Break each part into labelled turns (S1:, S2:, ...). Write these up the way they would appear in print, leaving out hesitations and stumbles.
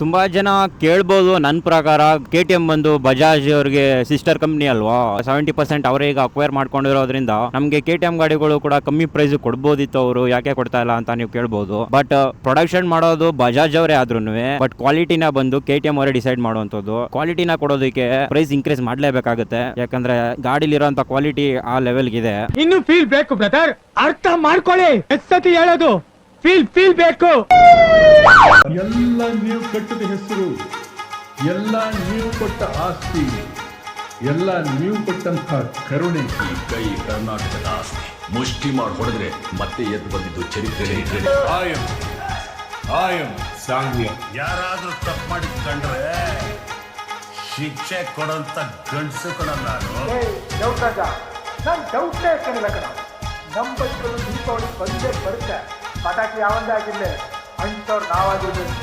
S1: ತುಂಬಾ ಜನ ಕೇಳ್ಬೋದು. ನನ್ನ ಪ್ರಕಾರ KTM ಬಂದು ಬಜಾಜ್ ಅವ್ರಿಗೆ ಸಿಸ್ಟರ್ ಕಂಪ್ನಿ ಅಲ್ವಾ, 70% ಅವರೇ ಈಗ ಅಕ್ವೈರ್ ಮಾಡ್ಕೊಂಡಿರೋದ್ರಿಂದ ನಮಗೆ KTM ಗಾಡಿಗಳು ಕೂಡ ಕಮ್ಮಿ ಪ್ರೈಸ್ ಕೊಡ್ಬೋದಿತ್ತು. ಅವರು ಯಾಕೆ ಕೊಡ್ತಾ ಇಲ್ಲ ಅಂತ ನೀವು ಕೇಳ್ಬೋದು. ಬಟ್ ಪ್ರೊಡಕ್ಷನ್ ಮಾಡೋದು ಬಜಾಜ್ ಅವರೇ ಆದ್ರೂ ಬಟ್ ಕ್ವಾಲಿಟಿನ ಬಂದು KTM ಅವರೇ ಡಿಸೈಡ್ ಮಾಡುವಂಥದ್ದು. ಕ್ವಾಲಿಟಿನ ಕೊಡೋದಕ್ಕೆ ಪ್ರೈಸ್ ಇನ್ಕ್ರೀಸ್ ಮಾಡಲೇಬೇಕಾಗುತ್ತೆ, ಯಾಕಂದ್ರೆ ಗಾಡಿಲಿರೋಂಥ ಕ್ವಾಲಿಟಿ ಆ ಲೆವೆಲ್ಗಿದೆ.
S2: ಇನ್ನು ಫೀಲ್ ಬೇಕು ಬ್ರದರ್, ಅರ್ಥ ಮಾಡ್ಕೊಳ್ಳಿ. ಎಷ್ಟತಿ ಹೇಳೋದು ಫೀಲ್ ಬೇಕು.
S3: ಎಲ್ಲ ನೀವು ಕಟ್ಟಿದ ಹೆಸರು, ಎಲ್ಲ ನೀವು ಕೊಟ್ಟ ಆಸ್ತಿ, ಎಲ್ಲ ನೀವು ಕೊಟ್ಟಂತ ಕರುಣೆ.
S4: ಈ ಕೈ ಕರ್ನಾಟಕದ ಆಸ್ತಿ. ಮುಷ್ಟಿ ಮಾಡಿ ಹೊಡೆದ್ರೆ ಮತ್ತೆ ಎದ್ದು ಬಂದಿದ್ದು ಚರಿತ್ರೆ.
S5: ಯಾರಾದ್ರೂ ತಪ್ಪು ಮಾಡಿ ಕಂಡ್ರೆ ಶಿಕ್ಷೆ ಕೊಡಂತ ಗಂಡಸು ಕಣ ನಾನು.
S2: ನಾನು ಡೌಟೇ ಕಣಿಲ್ಲ ಕಣ. ನಮ್ಮ ಬೈಕಲ್ಲಿ ದೀಪಾವಳಿ ಬಂದೇ ಬರುತ್ತೆ. ಪಟಾಕಿ ಯಾವಂದೇ ಆಗಿರ್ಲಿ, ಅಂಥವ್ರು ನಾವಾಗಿರ್ಬೇಕು.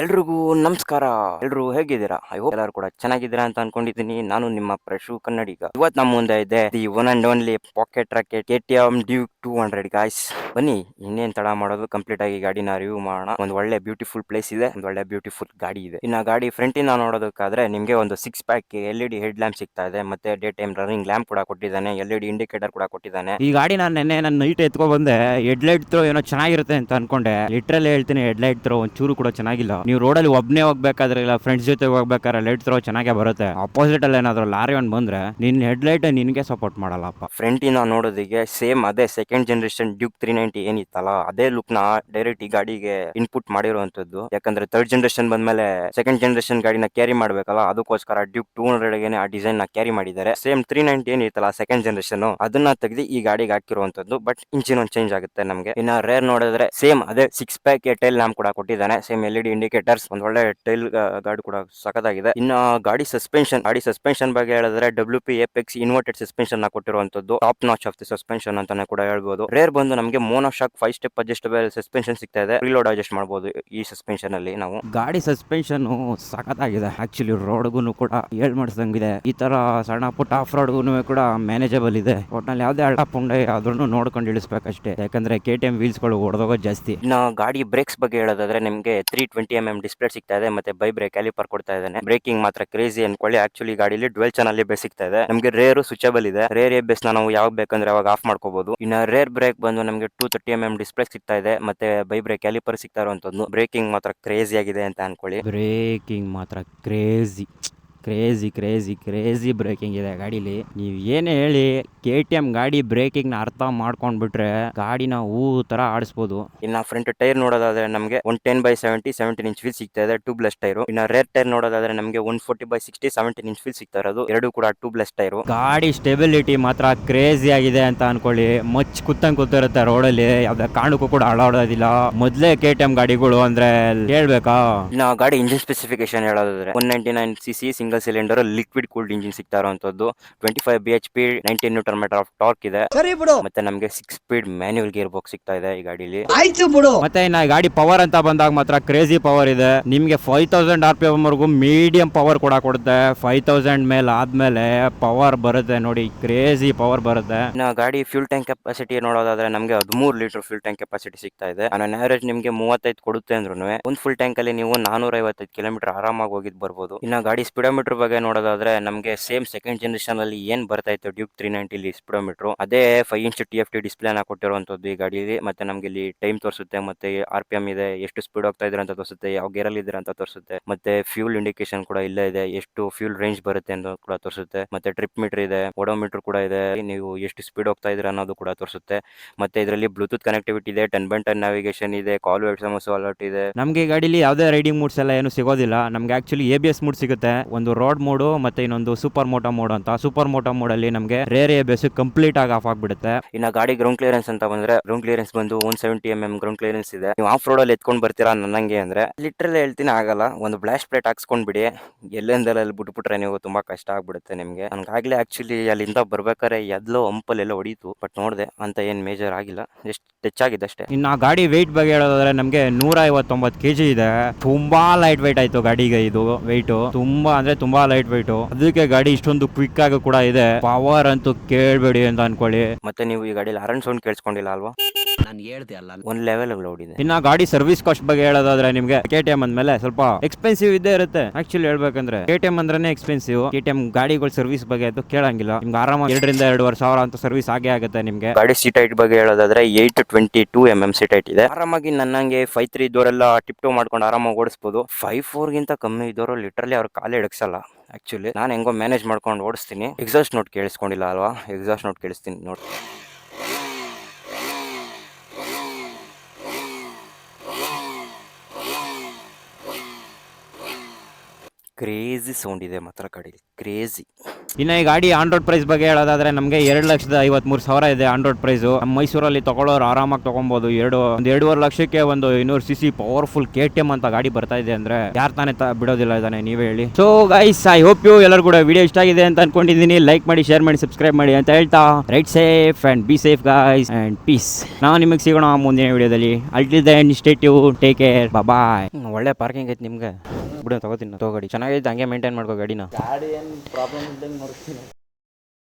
S1: ಎಲ್ರಿಗೂ ನಮಸ್ಕಾರ. ಎಲ್ರು ಹೇಗಿದ್ದೀರಾ? ಐ ಹೋಪ್ ಎಲ್ಲರೂ ಕೂಡ ಚೆನ್ನಾಗಿದ್ದೀರಾ ಅಂತ ಅನ್ಕೊಂಡಿದ್ದೀನಿ. ನಾನು ನಿಮ್ಮ ಪ್ರಶು ಕನ್ನಡಿಗ. ಇವತ್ತು ನಮ್ಮ ಮುಂದೆ ಇದೆ the one and only pocket rocket KTM Duke 200 guys. ಬನ್ನಿ ಇನ್ನೇನ್ ತಡ ಮಾಡೋದು, ಕಂಪ್ಲೀಟ್ ಆಗಿ ಗಾಡಿನ ರಿವ್ಯೂ ಮಾಡೋಣ. ಒಂದು ಒಳ್ಳೆ ಬ್ಯೂಟಿಫುಲ್ ಪ್ಲೇಸ್ ಇದೆ, ಒಂದು ಒಳ್ಳೆ ಬ್ಯೂಟಿಫುಲ್ ಗಾಡಿ ಇದೆ. ಇನ್ನು ಗಾಡಿ ಫ್ರಂಟ್ ಇಂದ ನೋಡೋದಕ್ಕಾದ್ರೆ ನಿಮ್ಗೆ ಒಂದು 6 ಪ್ಯಾಕ್ LED ಹೆಡ್ ಲ್ಯಾಂಪ್ ಸಿಗ್ತಾ ಇದೆ, ಮತ್ತೆ ಡೇ ಟೈಮ್ ರನ್ನಿಂಗ್ ಲ್ಯಾಂಪ್ ಕೂಡ ಕೊಟ್ಟಿದ್ದಾನೆ, LED ಇಂಡಿಕೇಟರ್ ಕೂಡ ಕೊಟ್ಟಿದ್ದಾನೆ. ಈ ಗಾಡಿ ನಾನು ನೈಟ್ ಎತ್ಕೊ ಬಂದೆ. ಹೆಡ್ಲೈಟ್ ತ್ರೋ ಏನೋ ಚೆನ್ನಾಗಿರುತ್ತೆ ಅಂತ ಅನ್ಕೊಂಡೆ. ಲಿಟ್ರಲಿ ಹೇಳ್ತೀನಿ, ಹೆಡ್ಲೈಟ್ ತ್ರೋ ಒಂಚೂರು ಕೂಡ ಚೆನ್ನಾಗಿಲ್ಲ. ನೀವು ರೋಡಲ್ಲಿ ಒಬ್ಬನೇ ಹೋಗ್ಬೇಕಾದ್ರೆ ಇಲ್ಲ ಫ್ರೆಂಡ್ಸ್ ಜೊತೆ ಹೋಗ್ಬೇಕಾದ್ರೆ ಲೈಟ್ ತ್ರೋ ಚೆನ್ನಾಗೇ ಬರುತ್ತೆ. ಅಪೋಸಿಟ್ ಅಲ್ಲಿ ಏನಾದ್ರು ಲಾರಿ ಒಂದು ಬಂದ್ರೆ ನಿನ್ ಹೆಡ್ಲೈಟ್ ನಿನ್ಗೆ ಸಪೋರ್ಟ್ ಮಾಡಲ್ಲಪ್ಪ. ಫ್ರಂಟ್ ಇಂದ ನೋಡೋದಿಗೆ ಸೇಮ್ ಅದೇ ಸೆಕೆಂಡ್ ಜನರೇಷನ್ ಡ್ಯೂಕ್ 390 ಏನಿತ್ತಲ್ಲ ಅದೇ ಲುಕ್ ನ ಡೈರೆಕ್ಟ್ ಈ ಗಾಡಿಗೆ ಇನ್ಪುಟ್ ಮಾಡಿರುವಂತದ್ದು. ಯಾಕಂದ್ರೆ ಥರ್ಡ್ ಜನರೇಷನ್ ಬಂದ್ಮೇಲೆ ಸೆಕೆಂಡ್ ಜನರೇಷನ್ ಗಾಡಿನ ಕ್ಯಾರಿ ಮಾಡ್ಬೇಕಲ್ಲ, ಅದಕ್ಕೋಸ್ಕರ ಡ್ಯೂಕ್ 200 ಗೆ ಆ ಡಿಸೈನ್ ನ ಕ್ಯಾರಿ ಮಾಡಿದ್ದಾರೆ. ಸೇಮ್ 390 ಏನಿತ್ತಲ್ಲ ಸೆಕೆಂಡ್ ಜನರೇಷನ್, ಅದನ್ನ ತೆಗೆದು ಈ ಗಾಡಿಗೆ ಹಾಕಿರುವಂತದ್ದು. ಬಟ್ ಇಂಜಿನ್ ಒಂದು ಚೇಂಜ್ ಆಗುತ್ತೆ ನಮಗೆ. ಇನ್ನ ರೇರ್ ನೋಡಿದ್ರೆ ಸೇಮ್ ಅದೇ 6 ಪ್ಯಾಕ್ ಟೈಲ್ ಲ್ಯಾಂಪ್ ಕೂಡ ಕೊಟ್ಟಿದ್ದಾನೆ, ಸೇಮ್ LED ಇಂಡಿಕೇಟರ್ಸ್, ಒಂದ್ ಒಳ್ಳೆ ಟೈಲ್ ಗಾಡಿ ಕೂಡ ಸಖತ್ತಾಗಿದೆ. ಇನ್ನ ಗಾಡಿ ಸಸ್ಪೆನ್ಷನ್ ಬಗ್ಗೆ ಹೇಳಿದ್ರೆ WP Apex ಇನ್ವರ್ಟೆಡ್ ಸಸ್ಪೆನ್ಷನ್ ನ ಕೊಟ್ಟಿರುವಂತದ್ದು. Top notch of the suspension ಅಂತಾನೆ ಕೂಡ ಹೇಳ್ಬೋದು. ರೇರ್ ಬಂದು ನಮಗೆ ಮೋನೋಶಾಕ್ 5 ಸ್ಟೆಪ್ ಅಡ್ಜಸ್ಟಬಲ್ ಸಸ್ಪೆನ್ಷನ್ ಸಿಗ್ತಾ ಇದೆ. ಪ್ರಿಲೋಡ್ ಅಡ್ಜಸ್ಟ್ ಮಾಡಬಹುದು ಈ ಸಸ್ಪೆನ್ಷನ್ ಅಲ್ಲಿ ನಾವು. ಗಾಡಿ ಸಸ್ಪೆನ್ಷನ್ ಸಖತ್ತಾಗಿದೆ. ಆಕ್ಚುಲಿ ರೋಡ್ಗೂ ಕೂಡ ಹೇಳ್ ಮಾಡಿಸಂಗಿದೆ. ಈ ತರ ಸಣ್ಣ ಪುಟ್ಟ ಆಫ್ ರೋಡ್ಗೂ ಕೂಡ ಮ್ಯಾನೇಜಬಲ್ ಇದೆ. ಒಟ್ನಲ್ಲಿ ಯಾವ್ದೇ ಅಡ್ಡ ಪುಂಡೆ ಅದನ್ನು ನೋಡ್ಕೊಂಡು ಇಳಿಸಬೇಕಷ್ಟೇ, ಯಾಕಂದ್ರೆ KTM ವೀಲ್ಸ್ ಗಳು ಹೊಡೆದೋಗೋ ಜಾಸ್ತಿ. ಇನ್ನ ಗಾಡಿ ಬ್ರೇಕ್ಸ್ ಬಗ್ಗೆ ಹೇಳೋದಾದ್ರೆ ನಿಮ್ಗೆ 320mm ಡಿಸ್ಪ್ಲೇ ಸಿಗ್ತಾ ಇದೆ, ಮತ್ತೆ ಬೈ ಬ್ರೇಕ್ ಕ್ಯಾಲಿಪರ್ ಕೊಡ್ತಾ ಇದ್ದಾನೆ. ಬ್ರೇಕಿಂಗ್ ಮಾತ್ರ ಕ್ರೇಜಿ ಅನ್ಕೊಳ್ಳಿ. ಆಕ್ಚುಲಿ ಗಾಡಿಲಿ ಡ್ವೆಲ್ ಚಾನಲ್ ಬೇಸ್ ಸಿಗ್ತಾ ಇದೆ ನಮಗೆ. ರೇರ್ ಸ್ವಿಚಬಲ್ ಇದೆ. ರೇರ್ ಬೇಸ್ ನಾವು ಯಾವಾಗ ಬೇಕಂದ್ರೆ ಅವಾಗ ಆಫ್ ಮಾಡ್ಕೋಬಹುದು. ಇನ್ನ ರೇರ್ ಬ್ರೇಕ್ ಬಂದು ನಮಗೆ 230mm ಡಿಸ್ಪ್ಲೇ ಸಿಗ್ತಾ ಇದೆ, ಮತ್ತೆ ಬೈ ಬ್ರೇಕ್ ಕ್ಯಾಲಿಪರ್ ಸಿಗ್ತಾ ಇರುವಂತದ್ದು. ಬ್ರೇಕಿಂಗ್ ಮಾತ್ರ ಕ್ರೇಜಿ ಆಗಿದೆ ಅಂತ ಅನ್ಕೊಳ್ಳಿ. ಬ್ರೇಕಿಂಗ್ ಮಾತ್ರ ಕ್ರೇಜಿ ಬ್ರೇಕಿಂಗ್ ಇದೆ ಗಾಡಿಲಿ. ನೀವ್ ಏನೇ ಹೇಳಿ KTM ಗಾಡಿ ಬ್ರೇಕಿಂಗ್ ನ ಅರ್ಥ ಮಾಡ್ಕೊಂಡ್ಬಿಟ್ರೆ ಗಾಡಿನ ತರ ಆಡಿಸಬಹುದು. ಇನ್ನ ಫ್ರಂಟ್ ಟೈರ್ ನೋಡೋದಾದ್ರೆ ನಮಗೆ 110/70 17 ಇಂಚ್ ವೀಲ್ ಸಿಗ್ತಾ ಇದೆ, ಟ್ಯೂಬ್ಲೆಸ್ ಟೈರ್. ಇನ್ನ ರೇರ್ ಟೈರ್ ನೋಡೋದಾದ್ರೆ ನಮಗೆ 140/60 17 ಇಂಚ್ ವೀಲ್ ಸಿಗ್ತಾ ಇರೋದು, ಎರಡು ಕೂಡ ಟ್ಯೂಬ್ಲೆಸ್ ಟೈರ್. ಗಾಡಿ ಸ್ಟೆಬಿಲಿಟಿ ಮಾತ್ರ ಕ್ರೇಜಿ ಆಗಿದೆ ಅಂತ ಅನ್ಕೊಳ್ಳಿ. ಮಚ್ ಕೂತಿರುತ್ತೆ ರೋಡಲ್ಲಿ, ಯಾವ್ದೇ ಕಾರಣಕ್ಕೂ ಕೂಡ ಅಳಾಡೋದಿಲ್ಲ. ಮೊದ್ಲೇ KTM ಗಾಡಿಗಳು ಅಂದ್ರೆ ಹೇಳ್ಬೇಕಾ. ಇನ್ನ ಗಾಡಿ ಇಂಜಿನ್ ಸ್ಪೆಸಿಫಿಕೇಶನ್ ಹೇಳೋದಾದ್ರೆ 199cc single cylinder liquid cooled engine ಸಿಗ್ತಾ ಇರುವಂತದ್ದು. 25 bhp 19 newton metre of torque ಇದೆ. ಮತ್ತೆ ನಮಗೆ 6 ಸ್ಪೀಡ್ ಮ್ಯಾನ್ಯುವಲ್ ಗೇರ್ ಬಾಕ್ಸ್ ಸಿಗ್ತಾ ಇದೆ ಈ ಗಾಡಿಲಿ. ಮತ್ತೆ ಇನ್ನ ಗಾಡಿ ಪವರ್ ಅಂತ ಬಂದಾಗ ಮಾತ್ರ ಕ್ರೇಜಿ ಪವರ್ ಇದೆ. ನಿಮ್ಗೆ 5000 RPM ವರೆಗೂ ಮೀಡಿಯಂ ಪವರ್ ಕೂಡ ಕೊಡುತ್ತೆ. 5000 ಮೇಲೆ ಆದ್ಮೇಲೆ ಪವರ್ ಬರುತ್ತೆ ನೋಡಿ, ಕ್ರೇಜಿ ಪವರ್ ಬರುತ್ತೆ. ಇನ್ನ ಗಾಡಿ ಫ್ಯೂಲ್ ಟ್ಯಾಂಕ್ ಕೆಪಾಸಿಟಿ ನೋಡೋದಾದ್ರೆ ನಮಗೆ 13 ಲೀಟರ್ ಫ್ಯೂಲ್ ಟ್ಯಾಂಕ್ ಕೆಪಾಸಿಟಿ ಸಿಗ್ತಾ ಇದೆ. ಆನ್ ಆವರೇಜ್ ನಿಮ್ಗೆ 35 ಕೊಡುತ್ತೆ ಅಂದ್ರೂ ಒಂದು ಫುಲ್ ಟ್ಯಾಂಕ್ ಅಲ್ಲಿ ನೀವು 455 ಕಿಲೋಮೀಟರ್ ಆರಾಮಾಗಿ ಹೋಗಿದ್ ಬರ್ಬೋದು. ಇನ್ನ ಗಾಡಿ ಸ್ಪೀಡೋಮೀಟರ್ ಬಗ್ಗೆ ನೋಡೋದಾದ್ರೆ ನಮಗೆ ಸೇಮ್ ಸೆಕೆಂಡ್ ಜನರೇಷನ್ ಅಲ್ಲಿ ಏನ್ ಬರ್ತಾ ಇತ್ತು ಡ್ಯೂಕ್ 390 ಸ್ಪೀಡೋಮೀಟರ್, ಅದೇ 5 ಇಂಚ್ TFT ಡಿಸ್ಪ್ಲೇ ನ ಕೊಟ್ಟಿರುವಂತದ್ದು ಈ ಗಾಡಿಯಲ್ಲಿ. ಮತ್ತೆ ನಮ್ಗೆ ಇಲ್ಲಿ ಟೈಮ್ ತೋರಿಸುತ್ತೆ, ಮತ್ತೆ RPM ಇದೆ, ಎಷ್ಟು ಸ್ಪೀಡ್ ಹೋಗ್ತಾ ಇದ್ರೆ ಅಂತ ತೋರಿಸುತ್ತೆ, ಯಾವ ಗೇರ್ ಅಲ್ಲಿ ಇದ್ರೆ ಅಂತ ತೋರಿಸುತ್ತೆ. ಮತ್ತೆ ಫ್ಯೂಲ್ ಇಂಡಿಕೇಶನ್ ಕೂಡ ಇಲ್ಲೇ ಇದೆ, ಎಷ್ಟು ಫ್ಯೂಲ್ ರೇಂಜ್ ಬರುತ್ತೆ ಅಂತ ಕೂಡ ತೋರಿಸುತ್ತೆ. ಮತ್ತೆ ಟ್ರಿಪ್ ಮೀಟರ್ ಇದೆ, ಓಡೋಮೀಟರ್ ಕೂಡ ಇದೆ, ನೀವು ಎಷ್ಟು ಸ್ಪೀಡ್ ಹೋಗ್ತಾ ಇದ್ರೆ ಅನ್ನೋದು ಕೂಡ ತೋರಿಸುತ್ತೆ. ಮತ್ತೆ ಇದರಲ್ಲಿ ಬ್ಲೂಟೂತ್ ಕನೆಕ್ಟಿವಿಟಿ ಇದೆ, 10x10 ನ್ಯಾವಿಗೇಷನ್ ಇದೆ, ಕಾಲ್ SMS ಅಲರ್ಟ್ ಇದೆ. ನಮ್ಗೆ ಈ ಗಾಡಿಲಿ ಯಾವುದೇ ರೈಡಿಂಗ್ ಮೂಡ್ಸ್ ಎಲ್ಲ ಏನು ಸಿಗೋದಿಲ್ಲ. ನಮ್ಗೆ ಆಕ್ಚುಲಿ ABS ಮೂಡ್ ಸಿಗುತ್ತೆ, ಒಂದು ರೋಡ್ ಮೋಡ್ ಮತ್ತೆ ಇನ್ನೊಂದು ಸೂಪರ್ ಮೋಟೋ ಮೋಡ್ ಅಂತ. ಸೂಪರ್ ಮೋಟೋ ಮೋಡ್ ಅಲ್ಲಿ ನಮಗೆ ರೇರ್ ABS ಕಂಪ್ಲೀಟ್ ಆಗಿ ಆಫ್ ಆಗ್ಬಿಡುತ್ತೆ. ಇನ್ನ ಗಾಡಿ ಗ್ರೌಂಡ್ ಕ್ಲಿಯರೆನ್ಸ್ ಅಂತ ಬಂದ್ರೆ ಗ್ರೌಂಡ್ ಕ್ಲಿಯರೆನ್ಸ್ ಬಂದು 170mm ಗ್ರೌಂಡ್ ಕ್ಲಿಯರೆನ್ಸ್ ಇದೆ. ನೀವು ಆಫ್ ರೋಡ್ ಅಲ್ಲಿ ಎತ್ಕೊಂಡ್ ಬರ್ತೀರಾ ನನ್ನಂಗೆ ಅಂದ್ರೆ ಲಿಟ್ರಲಿ ಹೇಳ್ತೀನಿ ಆಗಲ್ಲ. ಒಂದು ಬ್ಲಾಸ್ಟ್ ಪ್ಲೇಟ್ ಹಾಕ್ಸ್ಕೊಂಡ್ ಬಿಡಿ, ಎಲ್ಲೆಂದೆಲ್ಲ ಬಿಟ್ಬಿಟ್ರೆ ನೀವು ತುಂಬಾ ಕಷ್ಟ ಆಗ್ಬಿಡುತ್ತೆ ನಿಮ್ಗೆ. ನನ್ಗಾಗ್ಲೇ ಆಕ್ಚುಲಿ ಅಲ್ಲಿಂದ ಬರ್ಬೇಕಾದ್ರೆ ಎದ್ಲೋ ಹಂಪಲ್ ಎಲ್ಲ ಹೊಡೀತು, ಬಟ್ ನೋಡ್ದೆ ಅಂತ ಏನ್ ಮೇಜರ್ ಆಗಿಲ್ಲ, ಜಸ್ಟ್ ಟಚ್ ಆಗಿದೆ ಅಷ್ಟೇ. ಇನ್ನು ಗಾಡಿ ವೆಯ್ಟ್ ಬಗ್ಗೆ ಹೇಳೋದಾದ್ರೆ ನಮ್ಗೆ 159 kg ಇದೆ. ತುಂಬಾ ಲೈಟ್ ವೆಯ್ಟ್ ಆಯ್ತು ಗಾಡಿಗೆ. ಇದು ವೆಯ್ಟ್ ತುಂಬಾ ಅಂದ್ರೆ ತುಂಬಾ ಲೈಟ್ ವೈಟ್, ಅದಕ್ಕೆ ಗಾಡಿ ಇಷ್ಟೊಂದು ಕ್ವಿಕ್ ಆಗಿ ಕೂಡ ಇದೆ. ಪವರ್ ಅಂತೂ ಕೇಳ್ಬೇಡಿ ಅಂತ ಅನ್ಕೊಳ್ಳಿ. ಮತ್ತೆ ನೀವು ಈ ಗಾಡಿಲಿ ಹಾರನ್ ಸೌಂಡ್ ಕೇಳಿಸ್ಕೊಂಡಿಲ್ಲ ಅಲ್ವಾ?
S6: ನಾನು ಹೇಳ್ದೆ ಅಲ್ಲ,
S1: ಒಂದ್ ಲೆವೆಲ್ ಲೌಡ್ ಇದೆ. ಇನ್ನ ಗಾಡಿ ಸರ್ವಿಸ್ ಕಾಸ್ಟ್ ಬಗ್ಗೆ ಹೇಳೋದಾದ್ರೆ ನಿಮ್ಗೆ KTM ಅಂದ್ಮೇಲೆ ಸ್ವಲ್ಪ ಎಕ್ಸ್ಪೆನ್ಸಿವ್ ಇದ್ದೇ ಇರುತ್ತೆ. ಆಕ್ಚುಲಿ ಹೇಳ್ಬೇಕಂದ್ರೆ KTM ಅಂದ್ರೇನೆ ಎಕ್ಸ್ಪೆನ್ಸಿವ್. KTM ಗಾಡಿಗಳ ಸರ್ವಿಸ್ ಬಗ್ಗೆ ಅದು ಕೇಳಂಗಿಲ್ಲ. ನಿಮ್ಗೆ ಆರಾಮ 2,000-2,500 ಸಾವಿರ ಅಂತ ಸರ್ವಿಸ್ ಆಗೇ ಆಗುತ್ತೆ ನಿಮ್ಗೆ. ಗಾಡಿ ಸೀಟ್ ಹೈಟ್ ಬಗ್ಗೆ ಹೇಳೋದಾದ್ರೆ 822 mm ಸೀಟ್ ಹೈಟ್ ಇದೆ. ಆರಾಮಾಗಿ ನನ್ನಂಗೆ 5'3" ಇದ್ದವರೆಲ್ಲ ಟಿಪ್ ಟೋ ಮಾಡ್ಕೊಂಡು ಆರಾಮಾಗಿ ಓಡಿಸಬಹುದು. 5'4" ಗಿಂತ ಕಮ್ಮಿ ಇದ್ದವರು ಲಿಟರಲಿ ಅವ್ರ ಕಾಲೇ ಎಡಕ್ಸಲ್ಲ. ಆಕ್ಚುಲಿ ನಾನು ಹೆಂಗೋ ಮ್ಯಾನೇಜ್ ಮಾಡ್ಕೊಂಡು ಓಡಿಸ್ತೀನಿ. ಎಕ್ಸಾಸ್ಟ್ ನೋಟ್ ಕೇಳಿಸ್ಕೊಂಡಿಲ್ಲ ಅಲ್ವಾ? ಎಕ್ಸಾಸ್ಟ್ ನೋಟ್ ಕೇಳಿಸ್ತೀನಿ ನೋಡಿ. ಕ್ರೇಜಿ ಸೌಂಡ್ ಇದೆ ಮಾತ್ರ ಗಾಡಿಲಿ, ಕ್ರೇಜಿ. ಇನ್ನು ಈ ಗಾಡಿ ಆನ್ ರೋಡ್ ಪ್ರೈಸ್ ಬಗ್ಗೆ ಹೇಳೋದಾದ್ರೆ ನಮಗೆ 2,53,000 ಇದೆ ಆನ್ ರೋಡ್ ಪ್ರೈಸ್. ನಮ್ಮ ಮೈಸೂರಲ್ಲಿ ತಗೊಳ್ಳೋರು ಆರಾಮಾಗಿ ತಗೊಬಹುದು. 2.5 ಲಕ್ಷಕ್ಕೆ ಒಂದು 200cc ಪವರ್ಫುಲ್ KTM ಅಂತ ಗಾಡಿ ಬರ್ತಾ ಇದೆ ಅಂದ್ರೆ ಯಾರು ತಾನೇ ಬಿಡೋದಿಲ್ಲ ಇದಾನೆ, ನೀವೇ ಹೇಳಿ. So guys, I hope you ಎಲ್ಲರೂ ಕೂಡ ವಿಡಿಯೋ ಇಷ್ಟ ಆಗಿದೆ ಅಂತ ಅನ್ಕೊಂಡಿದ್ದೀನಿ. ಲೈಕ್ ಮಾಡಿ, ಶೇರ್ ಮಾಡಿ, ಸಬ್ಸ್ಕ್ರೈಬ್ ಮಾಡಿ ಅಂತ ಹೇಳ್ತಾ right safe and be safe guys and peace. ನಾವು ನಿಮಗೆ ಸಿಗೋಣ ಮುಂದಿನ ವಿಡಿಯೋದಲ್ಲಿ. Until then stay tune, take care, bye. ಒಳ್ಳೆ ಪಾರ್ಕಿಂಗ್ ಐತೆ ನಿಮ್ಗೆ, ಬಿಡು ತಗೋತೀನಿ. ಗಾಡಿ ಚೆನ್ನಾಗೈತೆ, ಹಂಗೆ ಮೇಂಟೈನ್ ಮಾಡ್ಕೋ ಗಾಡಿನ.
S6: ಗಾಡಿ ಏನು ಪ್ರಾಬ್ಲಮ್ ಇದ್ದಂಗೆ ನೋಡ್ತೀನಿ.